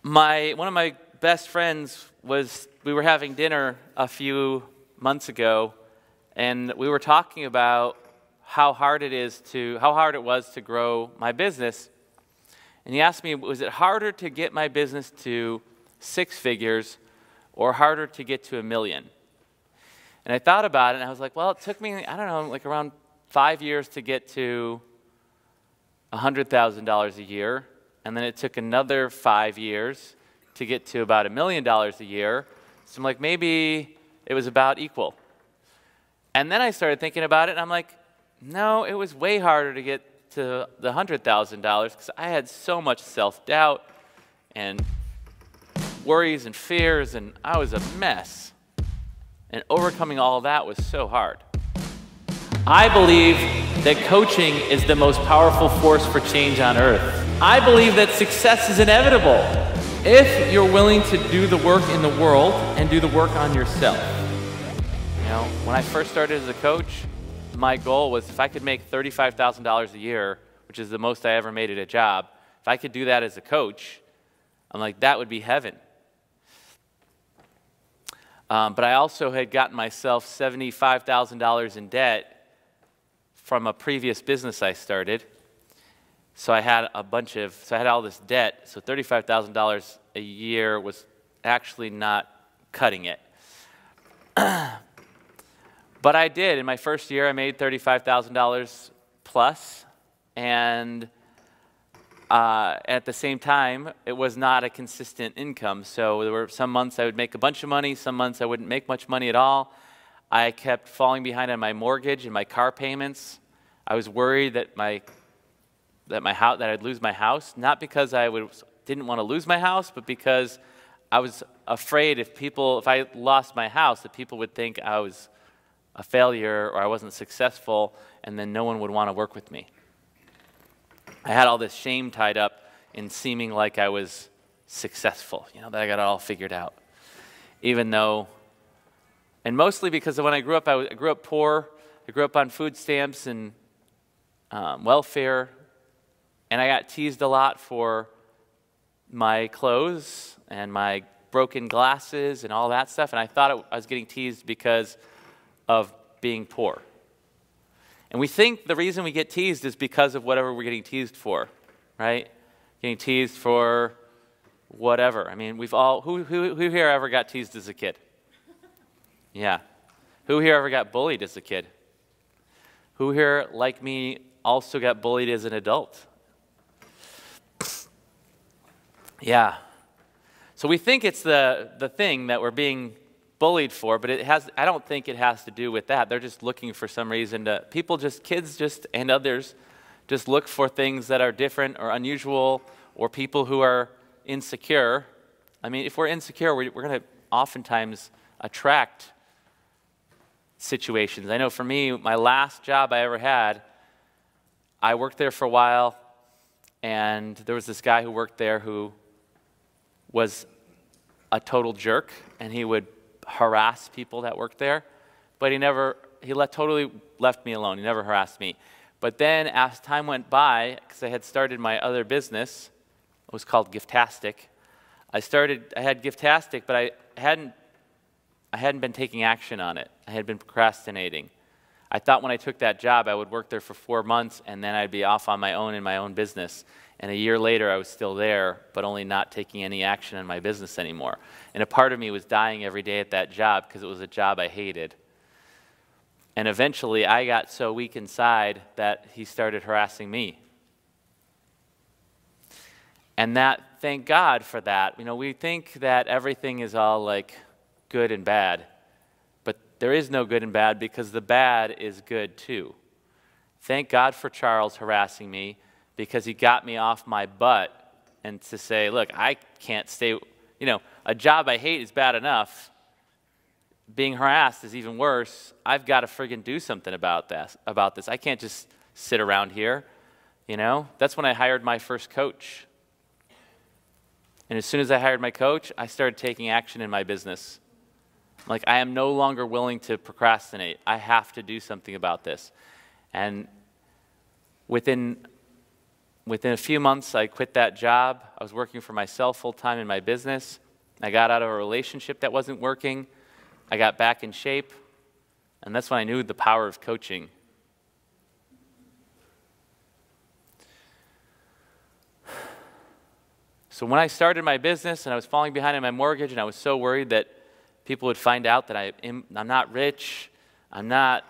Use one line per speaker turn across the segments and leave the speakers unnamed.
One of my best friends we were having dinner a few months ago, and we were talking about how hard it was to grow my business. And he asked me, was it harder to get my business to 6 figures or harder to get to $1 million? And I thought about it, and I was like, well, it took me, I don't know, like around 5 years to get to $100,000 a year. And then it took another 5 years to get to about $1 million a year. So I'm like, maybe it was about equal. And then I started thinking about it, and I'm like, no, it was way harder to get to the $100,000 because I had so much self-doubt and worries and fears, and I was a mess. And overcoming all of that was so hard. I believe that coaching is the most powerful force for change on earth. I believe that success is inevitable if you're willing to do the work in the world and do the work on yourself. You know, when I first started as a coach, my goal was if I could make $35,000 a year, which is the most I ever made at a job, if I could do that as a coach, I'm like, that would be heaven. But I also had gotten myself $75,000 in debt from a previous business I started. So I had all this debt, so $35,000 a year was actually not cutting it. But I did. In my first year, I made $35,000 plus, and at the same time, it was not a consistent income. So there were some months I would make a bunch of money, some months I wouldn't make much money at all. I kept falling behind on my mortgage and my car payments. I was worried that I'd lose my house, not because I didn't want to lose my house, but because I was afraid if I lost my house, that people would think I was a failure or I wasn't successful, and then no one would want to work with me. I had all this shame tied up in seeming like I was successful, that I got it all figured out. Even though, and mostly because when I grew up, I grew up poor. I grew up on food stamps and welfare, and I got teased a lot for my clothes and my broken glasses and all that stuff, and I thought I was getting teased because of being poor. And we think the reason we get teased is because of whatever we're getting teased for, right? Getting teased for whatever. I mean, who here ever got teased as a kid? Yeah. Who here ever got bullied as a kid? Who here, like me, also got bullied as an adult? Yeah. So we think it's the thing that we're being bullied for, but I don't think it has to do with that. They're just looking for some reason kids and others just look for things that are different or unusual, or people who are insecure. I mean, if we're insecure, we're going to oftentimes attract situations. I know for me, my last job I ever had, I worked there for a while, and there was this guy who worked there who was a total jerk, and he would harass people that worked there, but he totally left me alone. He never harassed me. But then as time went by, because I had started my other business, it was called Giftastic. I had Giftastic, but I hadn't been taking action on it. I had been procrastinating. I thought when I took that job, I would work there for 4 months, and then I'd be off on my own in my own business. And a year later, I was still there, but only not taking any action in my business anymore. And a part of me was dying every day at that job because it was a job I hated. And eventually, I got so weak inside that he started harassing me. And thank God for that. We think that everything is all like good and bad, but there is no good and bad because the bad is good too. Thank God for Charles harassing me, because he got me off my butt and to say, look, I can't stay, a job I hate is bad enough. Being harassed is even worse. I've got to friggin' do something about this. I can't just sit around here, That's when I hired my first coach. And as soon as I hired my coach, I started taking action in my business. Like, I am no longer willing to procrastinate. I have to do something about this. And within Within a few months, I quit that job. I was working for myself full-time in my business. I got out of a relationship that wasn't working. I got back in shape. And that's when I knew the power of coaching. So when I started my business and I was falling behind in my mortgage and I was so worried that people would find out that I'm not rich, I'm not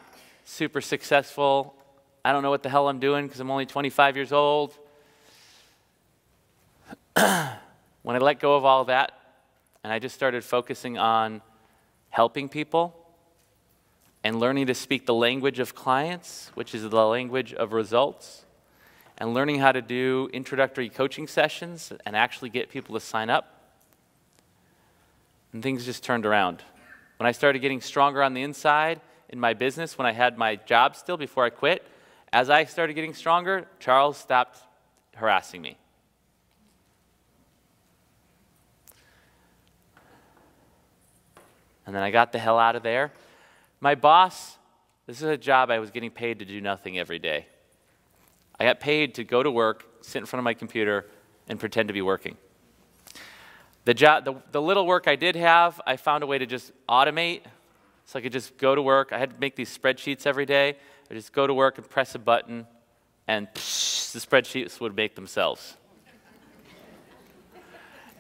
super successful, I don't know what the hell I'm doing because I'm only 25 years old. When I let go of all that and I just started focusing on helping people and learning to speak the language of clients, which is the language of results, and learning how to do introductory coaching sessions and actually get people to sign up, and things just turned around. When I started getting stronger on the inside in my business, when I had my job still before I quit, as I started getting stronger, Charles stopped harassing me. And then I got the hell out of there. My boss, this is a job I was getting paid to do nothing every day. I got paid to go to work, sit in front of my computer, and pretend to be working. The little work I did have, I found a way to just automate, so I could just go to work. I had to make these spreadsheets every day. I just go to work and press a button, and psh, the spreadsheets would make themselves.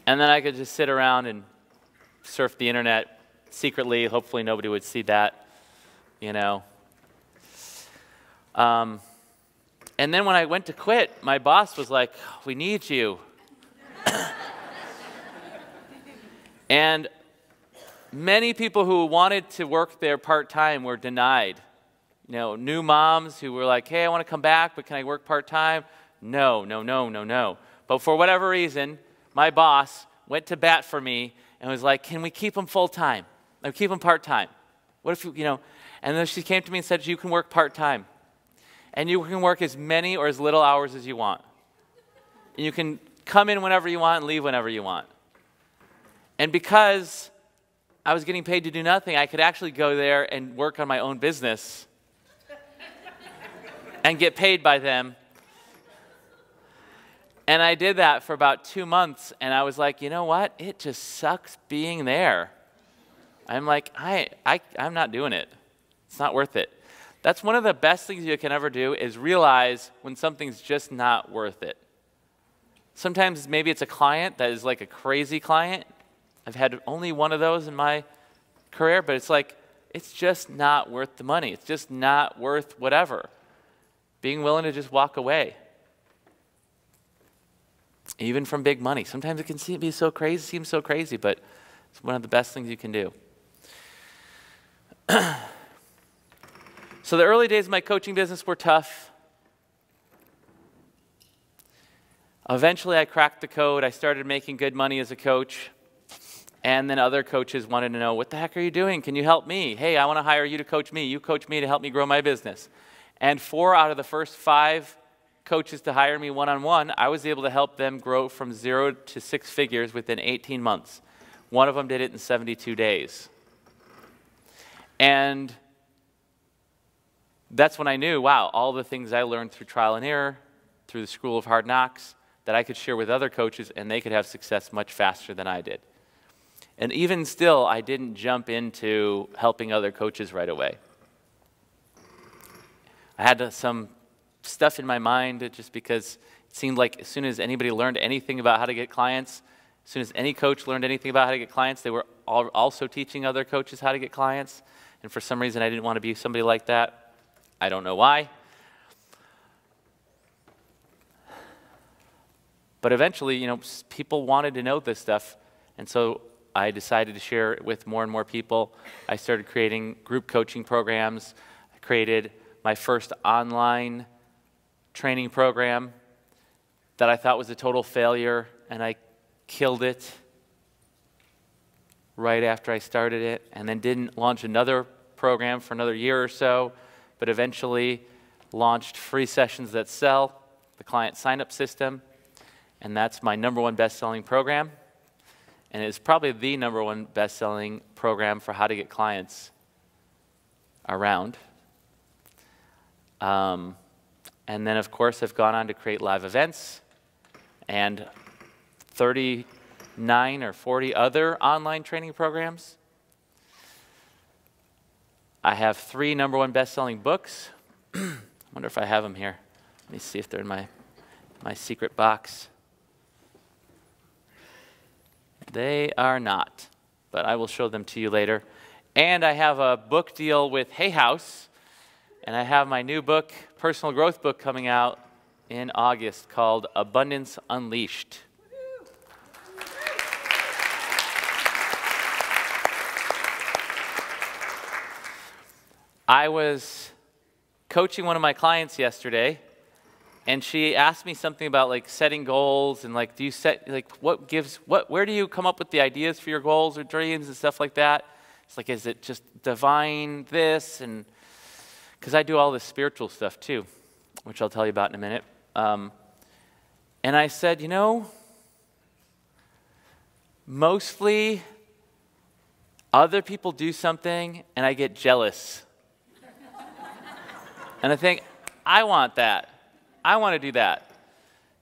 And then I could just sit around and surf the internet secretly. Hopefully nobody would see that, you know. And then when I went to quit, my boss was like, "We need you." And many people who wanted to work there part-time were denied. You know, new moms who were like, "Hey, I want to come back, but can I work part-time?" No, no, no, no, no. But for whatever reason, my boss went to bat for me and was like, "Can we keep them full-time? Like, keep them part-time? What if, you know?" And then she came to me and said, "You can work part-time. And you can work as many or as little hours as you want. And you can come in whenever you want and leave whenever you want." And because I was getting paid to do nothing, I could actually go there and work on my own business and get paid by them. And I did that for about 2 months, and I was like, you know what? It just sucks being there. I'm like, I'm not doing it. It's not worth it. That's one of the best things you can ever do, is realize when something's just not worth it. Sometimes maybe it's a client that is like a crazy client. I've had only one of those in my career, but it's like, it's just not worth the money. It's just not worth whatever. Being willing to just walk away. Even from big money. Sometimes it can seem so crazy, but it's one of the best things you can do. So the early days of my coaching business were tough. Eventually I cracked the code. I started making good money as a coach. And then other coaches wanted to know, "What the heck are you doing? Can you help me? Hey, I want to hire you to coach me. You coach me to help me grow my business." And 4 out of the first 5 coaches to hire me one-on-one, I was able to help them grow from 0 to 6 figures within 18 months. One of them did it in 72 days. And that's when I knew, wow, all the things I learned through trial and error, through the School of Hard Knocks, that I could share with other coaches, and they could have success much faster than I did. And even still, I didn't jump into helping other coaches right away. I had some stuff in my mind just because it seemed like as soon as anybody learned anything about how to get clients, as soon as any coach learned anything about how to get clients, they were also teaching other coaches how to get clients. And for some reason, I didn't want to be somebody like that. I don't know why. But eventually, you know, people wanted to know this stuff. And so I decided to share it with more and more people. I started creating group coaching programs. I created my first online training program that I thought was a total failure, and I killed it right after I started it, and then didn't launch another program for another year or so, but eventually launched Free Sessions That Sell, the client sign-up system, and that's my #1 best-selling program, and it's probably the #1 best-selling program for how to get clients around. And then, of course, I've gone on to create live events and 39 or 40 other online training programs. I have 3 #1 best-selling books. I wonder if I have them here. Let me see if they're in my secret box. They are not, but I will show them to you later. And I have a book deal with Hay House, and I have my new book, personal growth book, coming out in August called Abundance Unleashed. I was coaching one of my clients yesterday, and she asked me something about like setting goals and like, do you set, like, where do you come up with the ideas for your goals or dreams and stuff like that? It's like, is it just divine this? And because I do all this spiritual stuff too, which I'll tell you about in a minute. And I said, you know, mostly other people do something and I get jealous. And I think, I want that. I want to do that.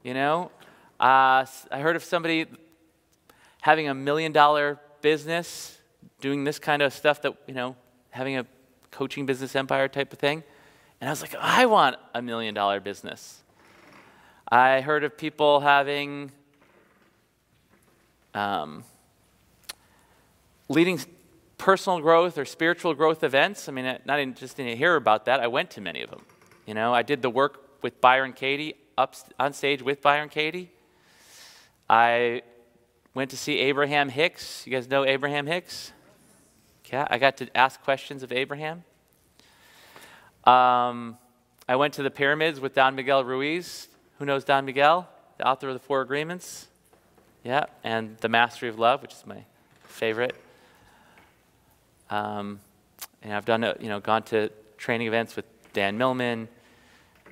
You know, I heard of somebody having $1 million business, doing this kind of stuff that, you know, having a coaching business empire type of thing. And I was like, I want $1 million business. I heard of people having, leading personal growth or spiritual growth events. I mean, not just didn't hear about that. I went to many of them. You know, I did the work with Byron Katie, up on stage with Byron Katie. I went to see Abraham Hicks. You guys know Abraham Hicks? Yeah, I got to ask questions of Abraham. I went to the pyramids with Don Miguel Ruiz. Who knows Don Miguel? The author of the 4 Agreements. Yeah, and The Mastery of Love, which is my favorite. And I've done, gone to training events with Dan Millman,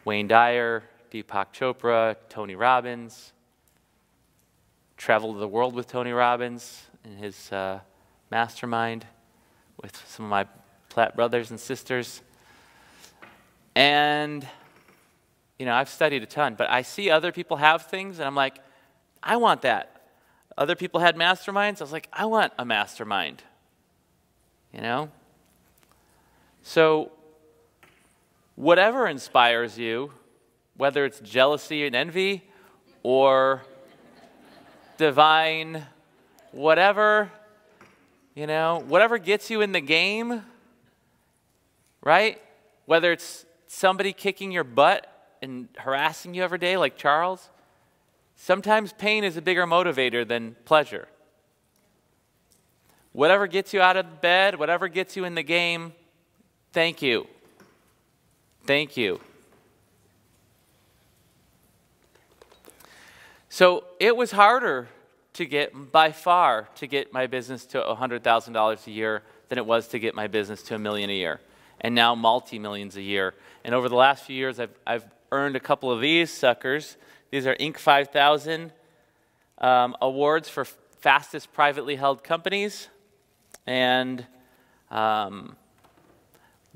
Wayne Dyer, Deepak Chopra, Tony Robbins. Traveled the world with Tony Robbins in his mastermind with some of my Platt brothers and sisters. And, you know, I've studied a ton, but I see other people have things, and I'm like, I want that. Other people had masterminds. I was like, I want a mastermind. You know? So, whatever inspires you, whether it's jealousy and envy or divine, whatever, you know, whatever gets you in the game, right? Whether it's somebody kicking your butt and harassing you every day like Charles, sometimes pain is a bigger motivator than pleasure. Whatever gets you out of bed, whatever gets you in the game, thank you. Thank you. So it was harder to get, by far, to get my business to $100,000 a year than it was to get my business to $1 million a year, and now multi-millions a year. And over the last few years, I've earned a couple of these suckers. These are Inc. 5000 awards for fastest privately held companies. And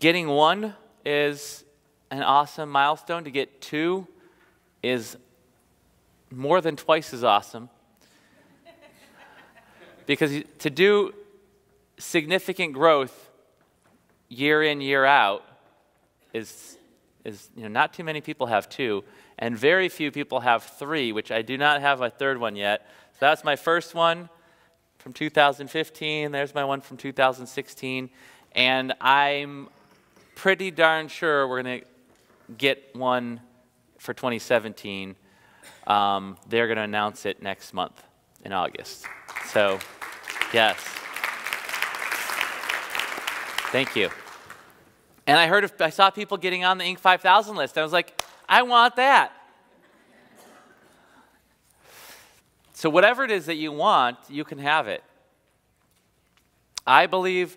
getting 1 is an awesome milestone. To get 2 is more than twice as awesome. Because to do significant growth year in, year out is not too many people have 2, and very few people have 3, which I do not have my 3rd one yet. So that's my first one from 2015. There's my one from 2016. And I'm pretty darn sure we're going to get one for 2017. They're going to announce it next month in August. So, yes. Thank you. And I saw people getting on the Inc. 5000 list. I was like, I want that. So whatever it is that you want, you can have it. I believe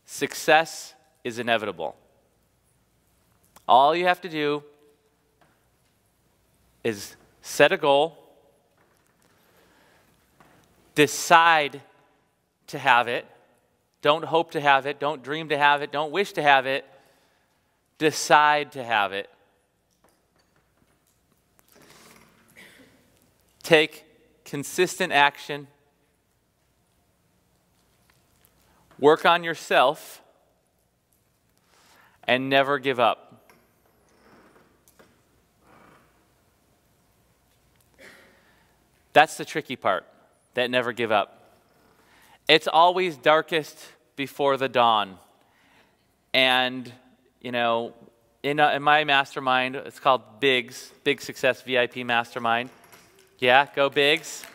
success is inevitable. All you have to do is set a goal, decide to have it. Don't hope to have it. Don't dream to have it. Don't wish to have it. Decide to have it. take consistent action, work on yourself, and never give up. That's the tricky part, that never give up. It's always darkest before the dawn. And, you know, in my mastermind, it's called BIGS, Big Success VIP Mastermind. Yeah, go Bigs.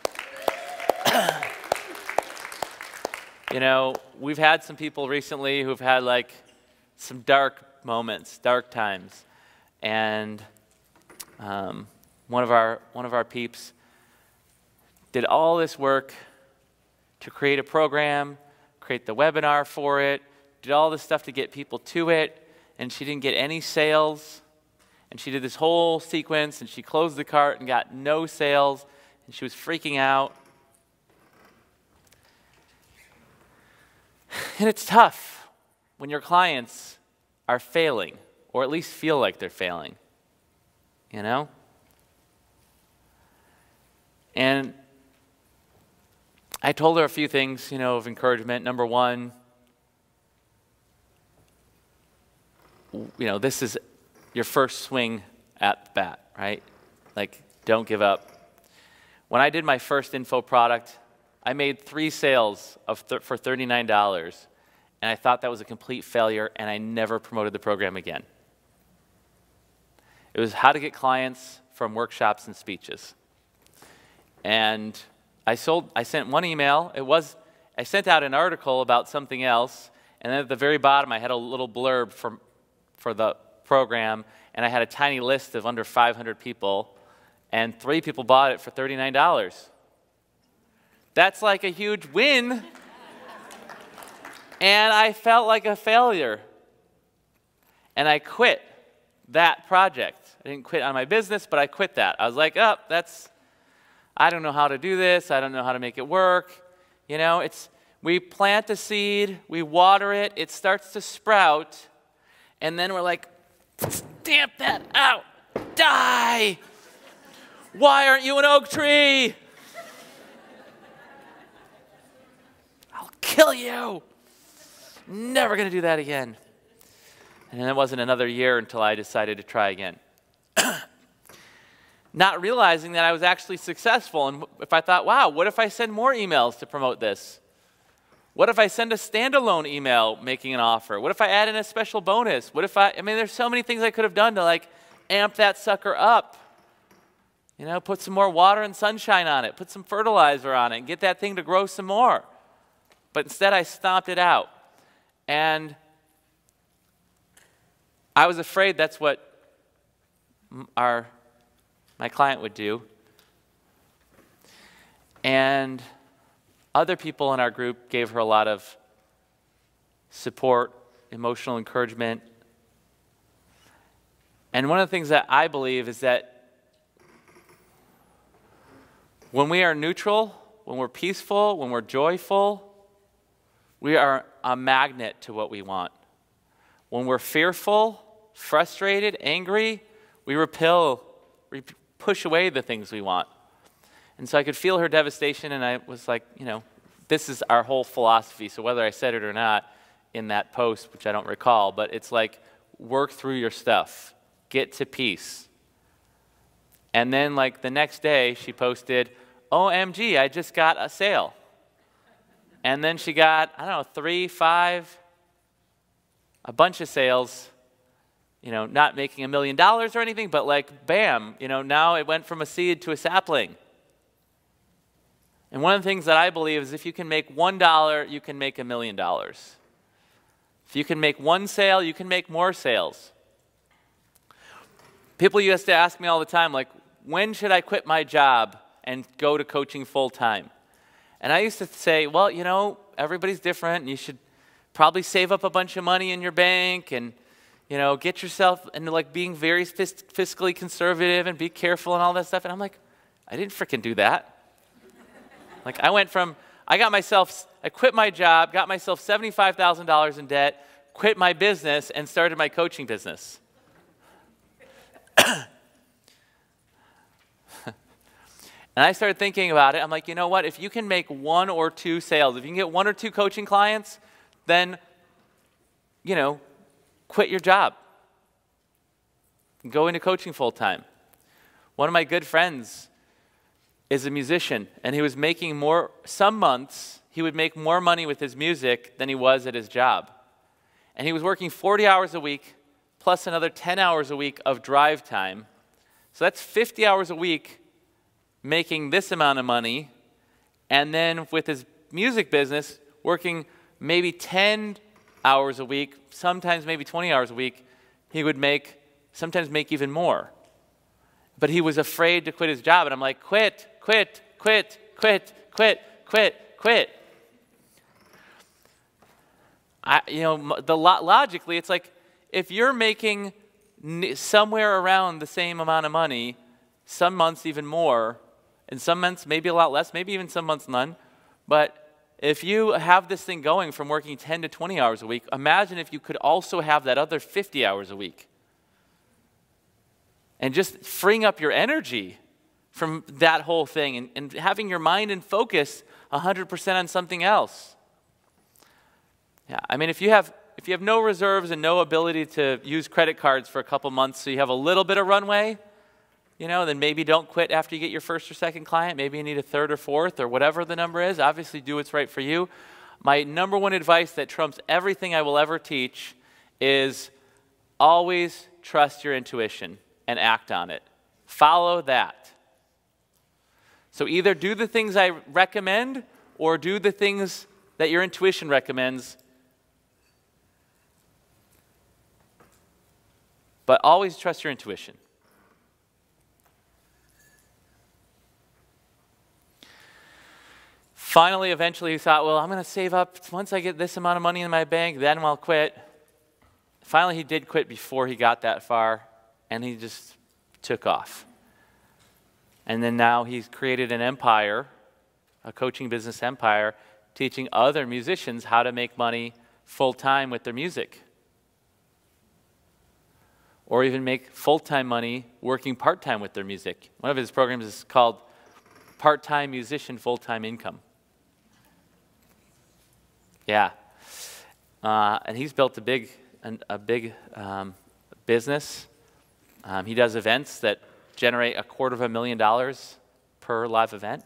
You know, we've had some people recently who've had like some dark moments, dark times. And one of our peeps did all this work to create a program, create the webinar for it, did all this stuff to get people to it, and she didn't get any sales. And she did this whole sequence, and she closed the cart and got no sales, and she was freaking out. And it's tough when your clients are failing, or at least feel like they're failing, you know? And I told her a few things, you know, of encouragement. Number one, you know, this is your first swing at the bat, right? Like, don't give up. When I did my first info product, I made 3 sales for $39, and I thought that was a complete failure, and I never promoted the program again. It was how to get clients from workshops and speeches. And I sent one email. I sent out an article about something else, and then at the very bottom I had a little blurb for the program, and I had a tiny list of under 500 people, and 3 people bought it for $39. That's like a huge win, and I felt like a failure. And I quit that project. I didn't quit on my business, but I quit that. I was like, oh, I don't know how to do this. I don't know how to make it work. You know, we plant the seed, we water it, it starts to sprout, and then we're like, stamp that out, die. Why aren't you an oak tree? I'll kill you. Never going to do that again. And then it wasn't another year until I decided to try again. Not realizing that I was actually successful. And if I thought, wow, what if I send more emails to promote this? What if I send a standalone email making an offer? What if I add in a special bonus? What if I mean, there's so many things I could have done to like amp that sucker up. You know, put some more water and sunshine on it. Put some fertilizer on it and get that thing to grow some more. But instead I stomped it out. And I was afraid that's what my client would do. And other people in our group gave her a lot of support, emotional encouragement. And one of the things that I believe is that when we are neutral, when we're peaceful, when we're joyful, we are a magnet to what we want. When we're fearful, frustrated, angry, we push away the things we want. And so I could feel her devastation, and I was like, you know, this is our whole philosophy. So whether I said it or not in that post, which I don't recall, but it's like, work through your stuff. Get to peace. And then like the next day, she posted, OMG, I just got a sale. And then she got, I don't know, 3, 5, a bunch of sales. You know, not making $1 million or anything, but like, bam, you know, now it went from a seed to a sapling. And one of the things that I believe is if you can make $1, you can make $1 million. If you can make one sale, you can make more sales. People used to ask me all the time, like, when should I quit my job and go to coaching full time? And I used to say, well, you know, everybody's different, and you should probably save up a bunch of money in your bank and, you know, get yourself into like being very fiscally conservative and be careful and all that stuff. And I'm like, I didn't freaking do that. Like I quit my job, got myself $75,000 in debt, quit my business, and started my coaching business. And I started thinking about it. I'm like, you know what? If you can make 1 or 2 sales, if you can get 1 or 2 coaching clients, then, quit your job. Go into coaching full time. One of my good friends is a musician, and he was making more, some months, he would make more money with his music than he was at his job. And he was working 40 hours a week, plus another 10 hours a week of drive time. So that's 50 hours a week making this amount of money, and then with his music business, working maybe 10 hours a week, sometimes maybe 20 hours a week, he would sometimes make even more. But he was afraid to quit his job, and I'm like, quit. Logically, it's like, if you're making somewhere around the same amount of money, some months even more, and some months maybe a lot less, maybe even some months none, but if you have this thing going from working 10 to 20 hours a week, imagine if you could also have that other 50 hours a week. And just freeing up your energy from that whole thing and having your mind and focus 100% on something else. Yeah, I mean, if you have no reserves and no ability to use credit cards for a couple months so you have a little bit of runway, then maybe don't quit after you get your first or second client. Maybe you need a third or fourth or whatever the number is. Obviously, do what's right for you. My number one advice that trumps everything I will ever teach is always trust your intuition and act on it. Follow that. So either do the things I recommend or do the things that your intuition recommends. But always trust your intuition. Finally, eventually, he thought, well, I'm going to save up. Once I get this amount of money in my bank, then I'll quit. Finally, he did quit before he got that far, and he just took off. And then now he's created an empire, a coaching business empire, teaching other musicians how to make money full-time with their music. Or even make full-time money working part-time with their music. One of his programs is called Part-Time Musician Full-Time Income. Yeah. And he's built a big business. He does events that generate $250,000 per live event.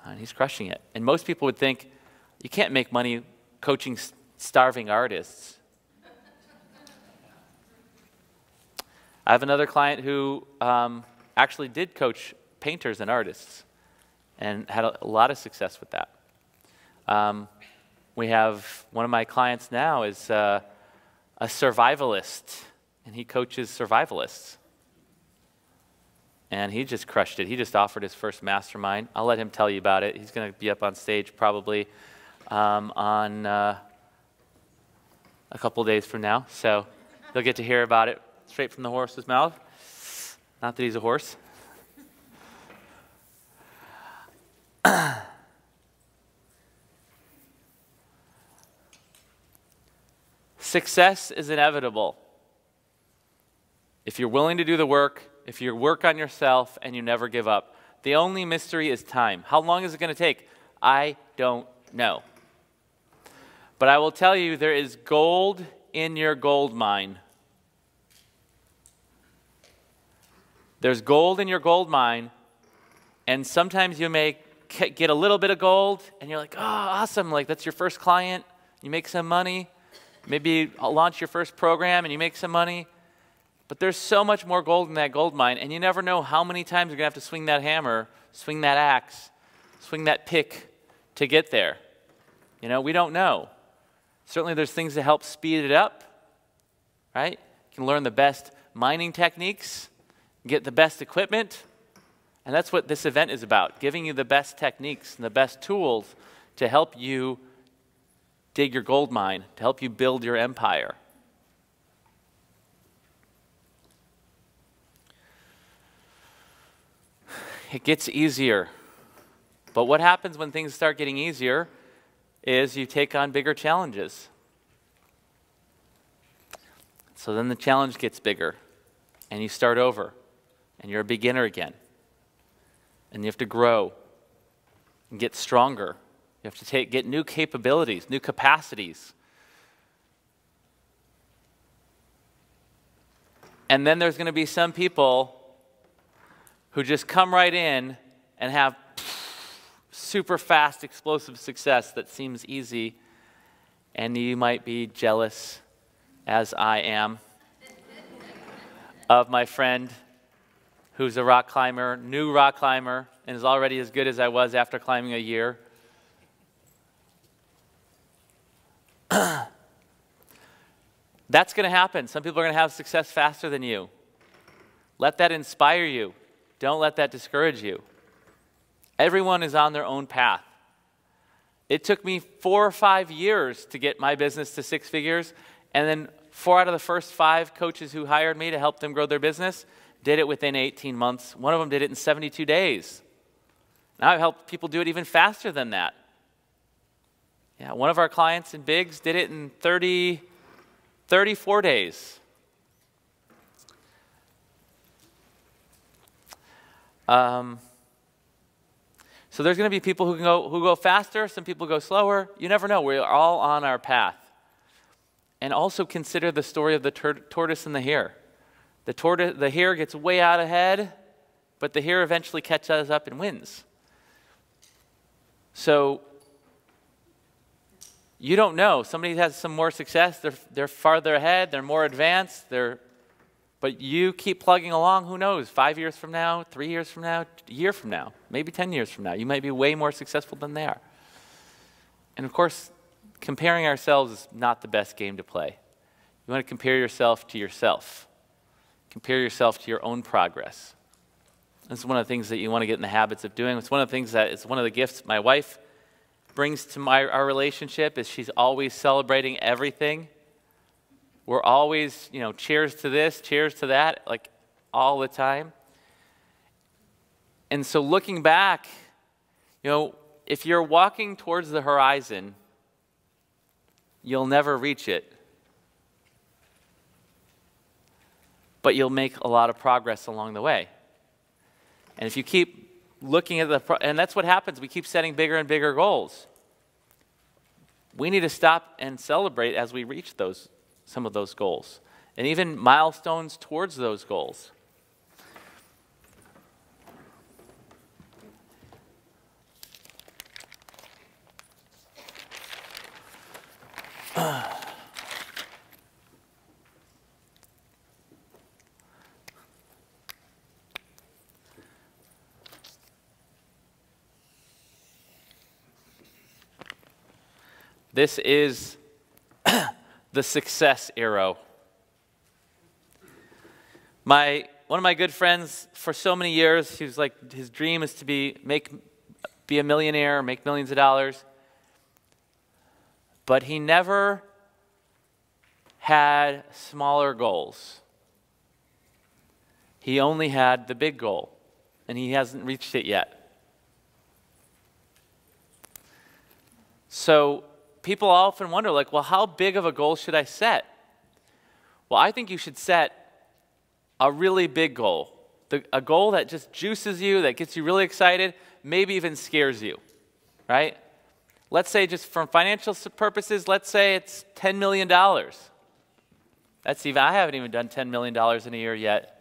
And he's crushing it. And most people would think, you can't make money coaching starving artists. I have another client who actually did coach painters and artists and had a lot of success with that. We have one of my clients now is a survivalist, and he coaches survivalists. And he just crushed it. He just offered his first mastermind. I'll let him tell you about it. He's going to be up on stage probably on a couple days from now. So you'll get to hear about it straight from the horse's mouth. Not that he's a horse. Success is inevitable. If you're willing to do the work, if you work on yourself and you never give up. The only mystery is time. How long is it going to take? I don't know. But I will tell you, there is gold in your gold mine. There's gold in your gold mine, and sometimes you may get a little bit of gold, and you're like, oh, awesome, like that's your first client, you make some money. Maybe you launch your first program and you make some money. But there's so much more gold in that gold mine, and you never know how many times you're going to have to swing that hammer, swing that axe, swing that pick to get there. We don't know. Certainly there's things that help speed it up, right? You can learn the best mining techniques, get the best equipment, and that's what this event is about, giving you the best techniques and the best tools to help you dig your gold mine, to help you build your empire. It gets easier. But what happens when things start getting easier is you take on bigger challenges. So then the challenge gets bigger, and you start over, and you're a beginner again. and you have to grow and get stronger. You have to get new capabilities, new capacities. And then there's going to be some people who just come right in and have super fast, explosive success that seems easy, and you might be jealous, as I am, of my friend who's a rock climber, new rock climber, and is already as good as I was after climbing a year. That's going to happen. Some people are going to have success faster than you. Let that inspire you. Don't let that discourage you. Everyone is on their own path. It took me 4 or 5 years to get my business to 6 figures, and then 4 out of the first 5 coaches who hired me to help them grow their business did it within 18 months. One of them did it in 72 days. Now I've helped people do it even faster than that. Yeah, one of our clients in Biggs did it in 34 days. So there's going to be people who go faster, some people go slower. You never know. We're all on our path. And also consider the story of the tortoise and the hare. The hare gets way out ahead, but the hare eventually catches up and wins. So you don't know. Somebody has some more success. They're farther ahead. They're more advanced. But you keep plugging along. Who knows? 5 years from now, 3 years from now, a year from now, maybe 10 years from now, you might be way more successful than they are. And of course, comparing ourselves is not the best game to play. You want to compare yourself to yourself. Compare yourself to your own progress. This is one of the things that you want to get in the habits of doing. It's one of the things that it's one of the gifts my wife brings to our relationship is she's always celebrating everything. We're always, cheers to this, cheers to that, like all the time. And so looking back, if you're walking towards the horizon, you'll never reach it. But you'll make a lot of progress along the way. And if you keep looking at and that's what happens, we keep setting bigger and bigger goals. We need to stop and celebrate as we reach some of those goals, and even milestones towards those goals. This is the success arrow. One of my good friends for so many years, he was like, his dream is to be a millionaire, make millions of dollars. But he never had smaller goals. He only had the big goal, and he hasn't reached it yet. So people often wonder, well, how big of a goal should I set? Well, I think you should set a really big goal, a goal that just juices you, that gets you really excited, maybe even scares you, right? Let's say just from financial purposes, let's say it's $10 million. I haven't even done $10 million in a year yet.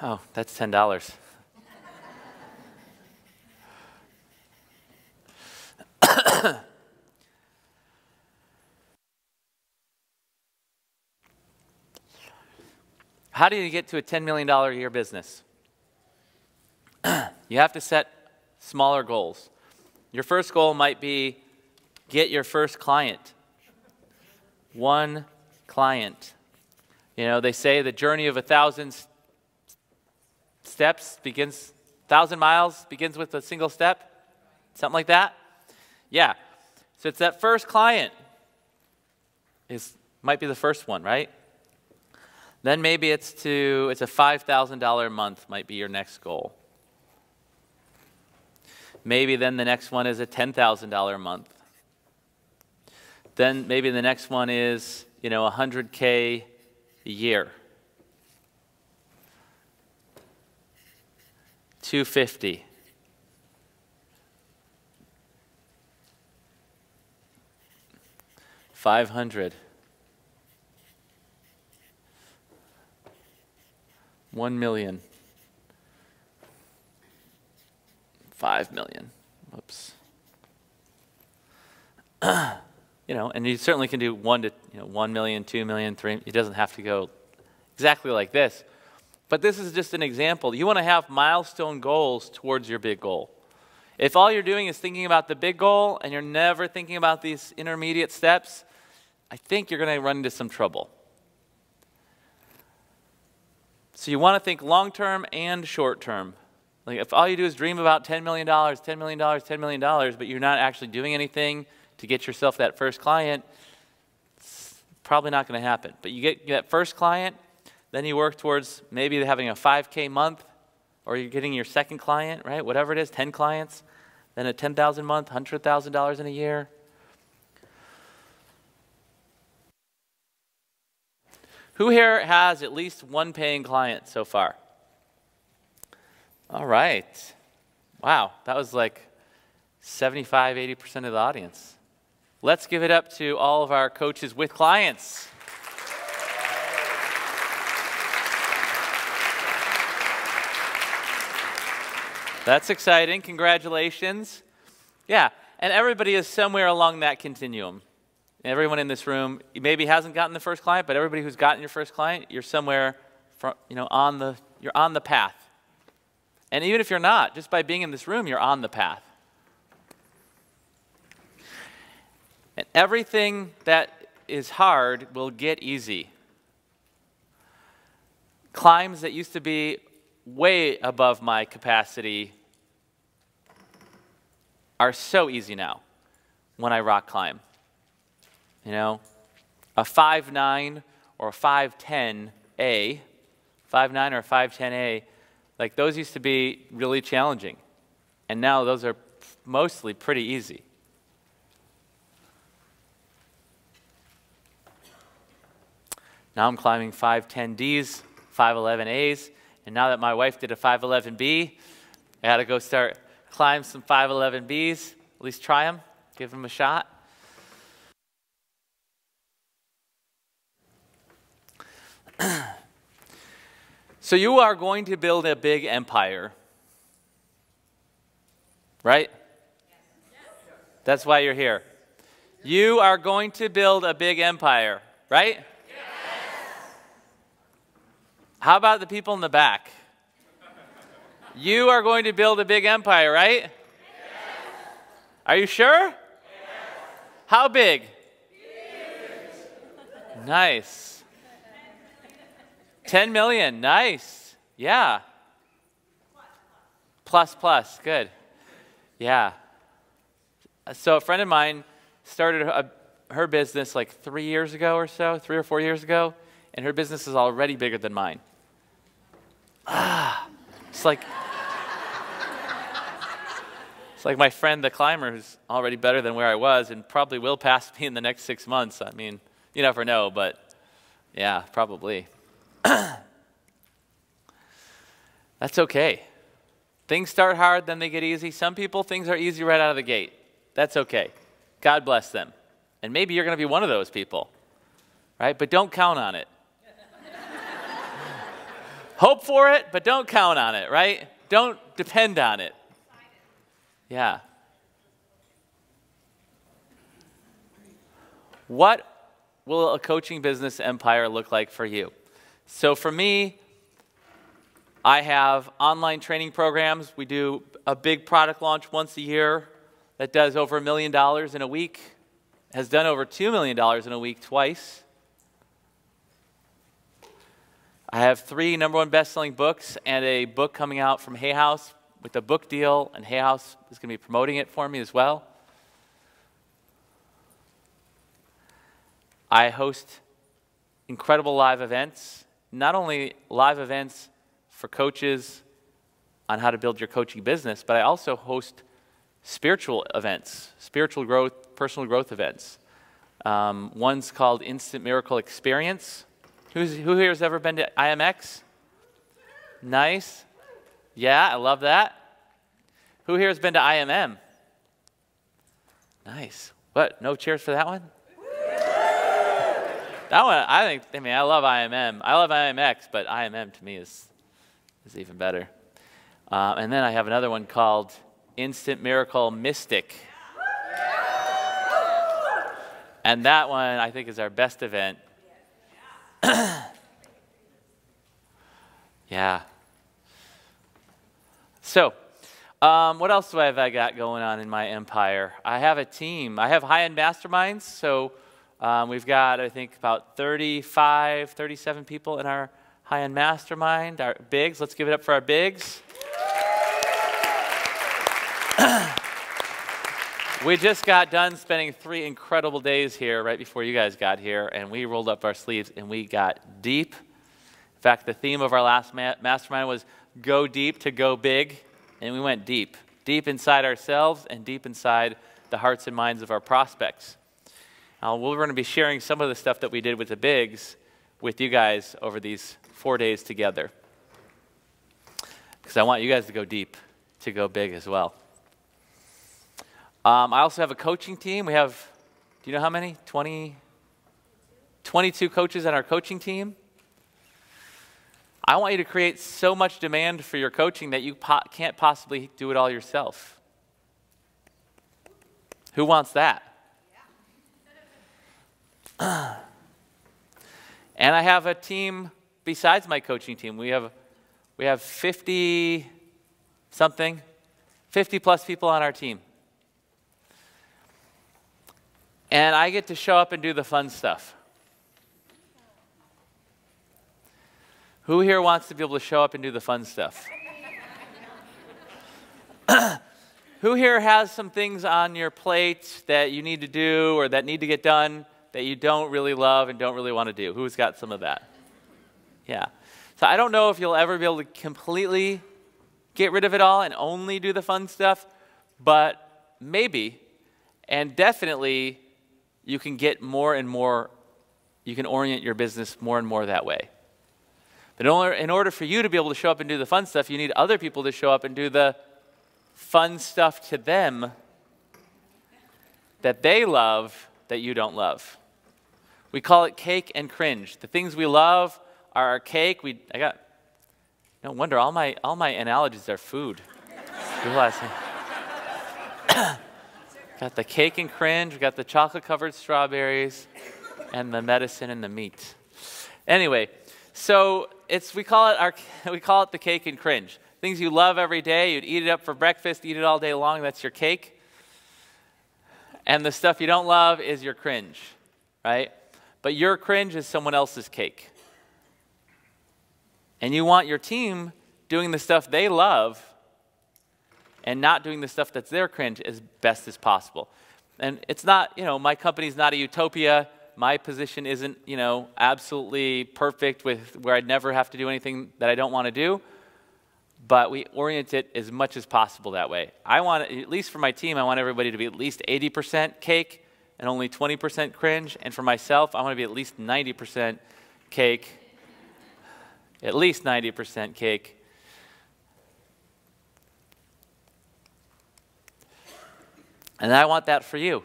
Oh, that's $10. How do you get to a $10 million a year business? You have to set smaller goals. Your first goal might be get your first client. One client. They say the journey of 1,000 steps 1,000 miles begins with a single step. Something like that? Yeah. So it's that first client might be the first one, right? Then maybe it's a $5,000 a month might be your next goal. Maybe then the next one is a $10,000 a month. Then maybe the next one is, $100K a year. 250. $500. 1 million. 5 million. Whoops. And you certainly can do 1 million, 2 million, 3. It doesn't have to go exactly like this. But this is just an example. You want to have milestone goals towards your big goal. If all you're doing is thinking about the big goal and you're never thinking about these intermediate steps, I think you're going to run into some trouble. So you want to think long-term and short-term. Like if all you do is dream about $10 million, $10 million, $10 million, but you're not actually doing anything to get yourself that first client, it's probably not going to happen. But you get that first client, then you work towards maybe having a 5K month, or you're getting your second client, right? Whatever it is, 10 clients, then a $10,000 a month, $100,000 in a year. Who here has at least one paying client so far? All right. Wow, that was like 75, 80% of the audience. Let's give it up to all of our coaches with clients. That's exciting. Congratulations. Yeah, and everybody is somewhere along that continuum. Everyone in this room maybe hasn't gotten the first client, but everybody who's gotten your first client, you're somewhere you're on the path. And even if you're not, just by being in this room, you're on the path. And everything that is hard will get easy. Climbs that used to be way above my capacity are so easy now when I rock climb. A 5'9" or a 5'10" 5'9" or a 5'10" like those used to be really challenging. And now those are mostly pretty easy. Now I'm climbing 5'10"Ds, 5'11"As, and now that my wife did a 5'11"B, I got to go start climb some 5'11"Bs, at least try them, give them a shot. So you are going to build a big empire, right? That's why you're here. You are going to build a big empire, right? How about the people in the back? You are going to build a big empire, right? Yes. Are you sure? Yes. How big? Huge. Nice. 10 million, nice. Yeah. Plus, good. Yeah. So a friend of mine started her business like 3 years ago or so, 3 or 4 years ago, and her business is already bigger than mine. It's like my friend, the climber, who's already better than where I was and probably will pass me in the next 6 months. I mean, you never know, but yeah, probably. That's okay. Things start hard, then they get easy. Some people, things are easy right out of the gate. That's okay. God bless them. And maybe you're going to be one of those people, right? But don't count on it. Hope for it, but don't count on it, right? Don't depend on it. Yeah. What will a coaching business empire look like for you? So for me, I have online training programs. We do a big product launch once a year that does over $1 million in a week, has done over $2 million in a week twice. I have 3 #1 best-selling books and a book coming out from Hay House with a book deal, and Hay House is going to be promoting it for me as well. I host incredible live events not only live events for coaches on how to build your coaching business, but I also host spiritual events, spiritual growth, personal growth events. One's called Instant Miracle Experience. Who here has ever been to IMX? Nice. Yeah, I love that. Who here has been to IMM? Nice. What? No cheers for that one? That one, I love IMM. I love IMX, but IMM to me is even better. And then I have another one called Instant Miracle Mystic. And that one, I think, is our best event. Yeah. So, what else do I got going on in my empire? I have a team. I have high-end masterminds. So we've got, I think, about 35, 37 people in our high-end mastermind. Our bigs. Let's give it up for our bigs. We just got done spending 3 incredible days here right before you guys got here, and we rolled up our sleeves and we got deep. In fact, the theme of our last mastermind was go deep to go big, and we went deep. Deep inside ourselves and deep inside the hearts and minds of our prospects. Now, we're going to be sharing some of the stuff that we did with the bigs with you guys over these 4 days together. Because I want you guys to go deep, to go big as well. I also have a coaching team. We have, do you know how many? 22 coaches on our coaching team. I want you to create so much demand for your coaching that you can't possibly do it all yourself. Who wants that? And I have a team besides my coaching team. We have 50 plus people on our team. And I get to show up and do the fun stuff. Who here wants to be able to show up and do the fun stuff? Who here has some things on your plate that you need to do or that need to get done that you don't really love and don't really want to do? Who's got some of that? Yeah. So I don't know if you'll ever be able to completely get rid of it all and only do the fun stuff, but maybe, and definitely, you can get more and more, you can orient your business more and more that way. But in order for you to be able to show up and do the fun stuff, you need other people to show up and do the fun stuff to them that they love that you don't love. We call it cake and cringe. The things we love are our cake. No wonder all my analogies are food. Got the cake and cringe, we got the chocolate-covered strawberries, and the medicine and the meat. Anyway, so we call it the cake and cringe. Things you love every day, you'd eat it up for breakfast, eat it all day long, that's your cake. And the stuff you don't love is your cringe, right? But your cringe is someone else's cake. And you want your team doing the stuff they love and not doing the stuff that's their cringe as best as possible. And it's not, my company's not a utopia. My position isn't, absolutely perfect with where I'd never have to do anything that I don't want to do. But we orient it as much as possible that way. I want, at least for my team, I want everybody to be at least 80% cake and only 20% cringe. And for myself, I want to be at least 90% cake, at least 90% cake. And I want that for you.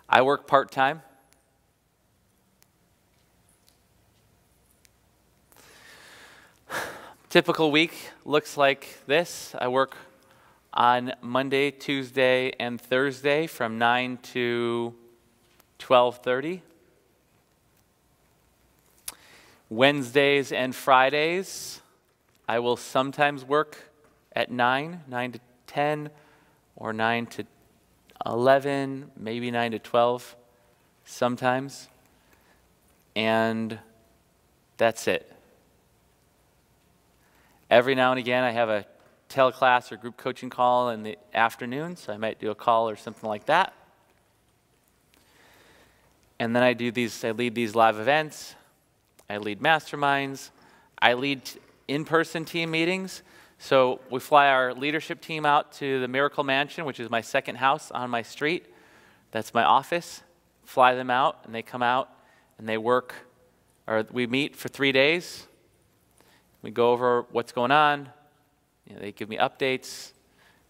I work part-time. Typical week looks like this. I work on Monday, Tuesday, and Thursday from 9 to 12:30. Wednesdays and Fridays, I will sometimes work at 9 to 10, or 9 to 11, maybe 9 to 12 sometimes. And that's it. Every now and again, I have a teleclass or group coaching call in the afternoon, so I might do a call or something like that. And then I lead these live events, I lead masterminds, I lead in-person team meetings. So we fly our leadership team out to the Miracle Mansion, which is my second house on my street. That's my office. Fly them out, and they come out, and they work, or we meet for 3 days. We go over what's going on. They give me updates.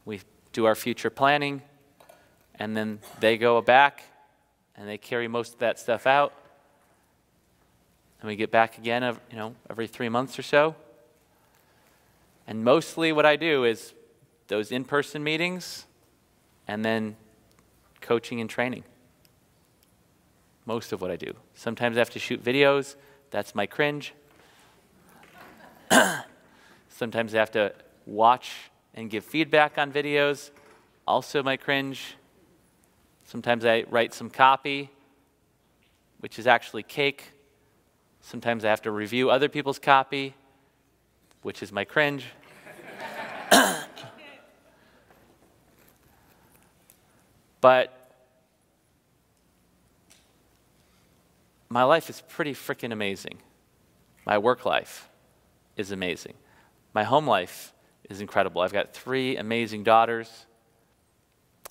We do our future planning, and then they go back, and they carry most of that stuff out. And we get back again, every 3 months or so. And mostly what I do is those in-person meetings and then coaching and training. Most of what I do. Sometimes I have to shoot videos. That's my cringe. Sometimes I have to watch and give feedback on videos. Also my cringe. Sometimes I write some copy, which is actually cake. Sometimes I have to review other people's copy, which is my cringe. But my life is pretty freaking amazing. My work life is amazing. My home life is incredible. I've got 3 amazing daughters.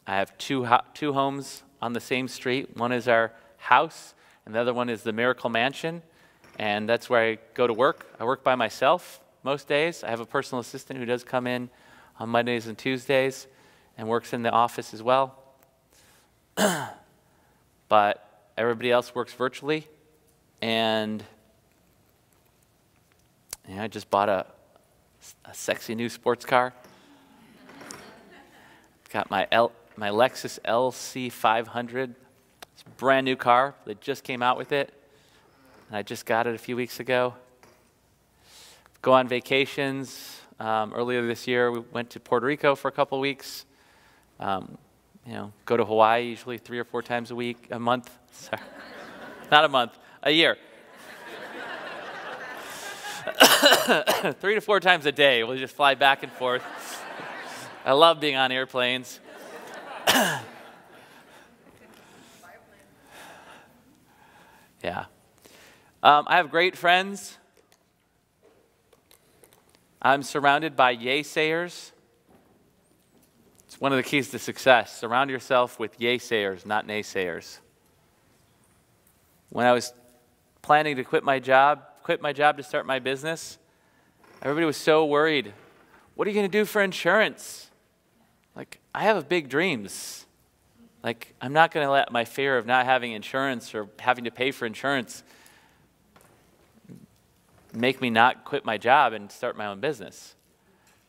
I have two homes on the same street. One is our house, and the other one is the Miracle Mansion, and that's where I go to work. I work by myself most days. I have a personal assistant who does come in on Mondays and Tuesdays and works in the office as well. But everybody else works virtually, and I just bought a sexy new sports car. Got my Lexus LC500. It's a brand new car. They just came out with it, and I just got it a few weeks ago. Go on vacations. Earlier this year, we went to Puerto Rico for a couple weeks. Go to Hawaii usually 3 or 4 times a month. Sorry, not a month, a year. 3 to 4 times a day. We'll just fly back and forth. I love being on airplanes. Yeah. I have great friends. I'm surrounded by yay-sayers. It's one of the keys to success. Surround yourself with yay-sayers, not naysayers. When I was planning to quit my job to start my business, everybody was so worried. What are you going to do for insurance? Like, I have big dreams. Like, I'm not going to let my fear of not having insurance or having to pay for insurance make me not quit my job and start my own business.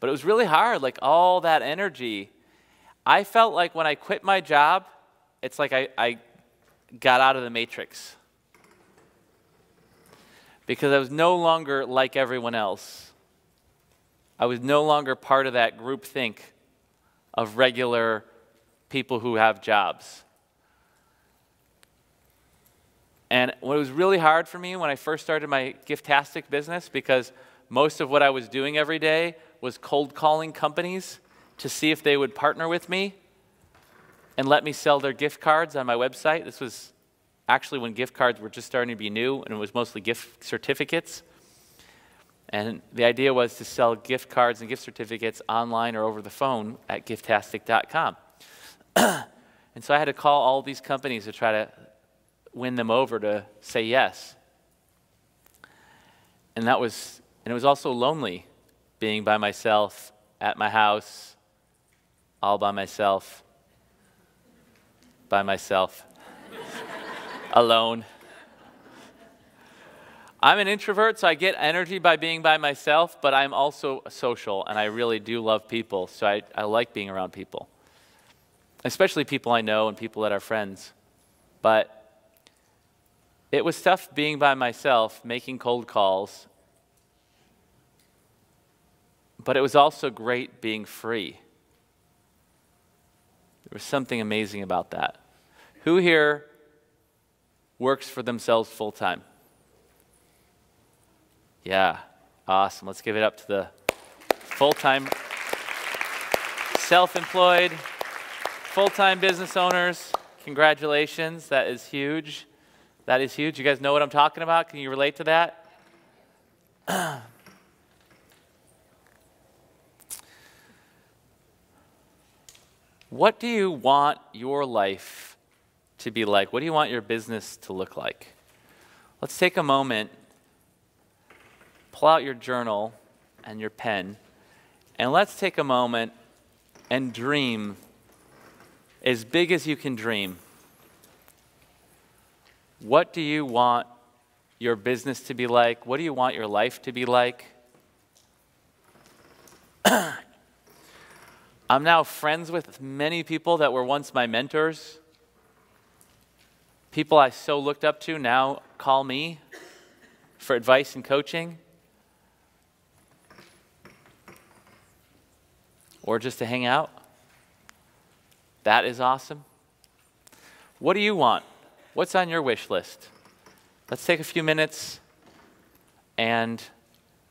But it was really hard, like all that energy. I felt like when I quit my job, it's like I got out of the matrix. Because I was no longer like everyone else. I was no longer part of that group think of regular people who have jobs. And what was really hard for me when I first started my Giftastic business, because most of what I was doing every day was cold calling companies to see if they would partner with me and let me sell their gift cards on my website. This was actually when gift cards were just starting to be new, and it was mostly gift certificates. And the idea was to sell gift cards and gift certificates online or over the phone at Giftastic.com. And so I had to call all these companies to try to win them over to say yes. And it was also lonely being by myself at my house, all by myself, alone. I'm an introvert, so I get energy by being by myself, but I'm also social, and I really do love people, so I like being around people, especially people I know and people that are friends. But it was tough being by myself, making cold calls, but it was also great being free. There was something amazing about that. Who here works for themselves full-time? Yeah, awesome. Let's give it up to the full-time, self-employed, full-time business owners. Congratulations, that is huge. That is huge. You guys know what I'm talking about? Can you relate to that? What do you want your life to be like? What do you want your business to look like? Let's take a moment, pull out your journal and your pen, and let's take a moment and dream as big as you can dream. What do you want your business to be like? What do you want your life to be like? I'm now friends with many people that were once my mentors. People I so looked up to now call me for advice and coaching, or just to hang out. That is awesome. What do you want? What's on your wish list? Let's take a few minutes and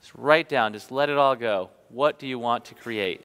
just write down, just let it all go. What do you want to create?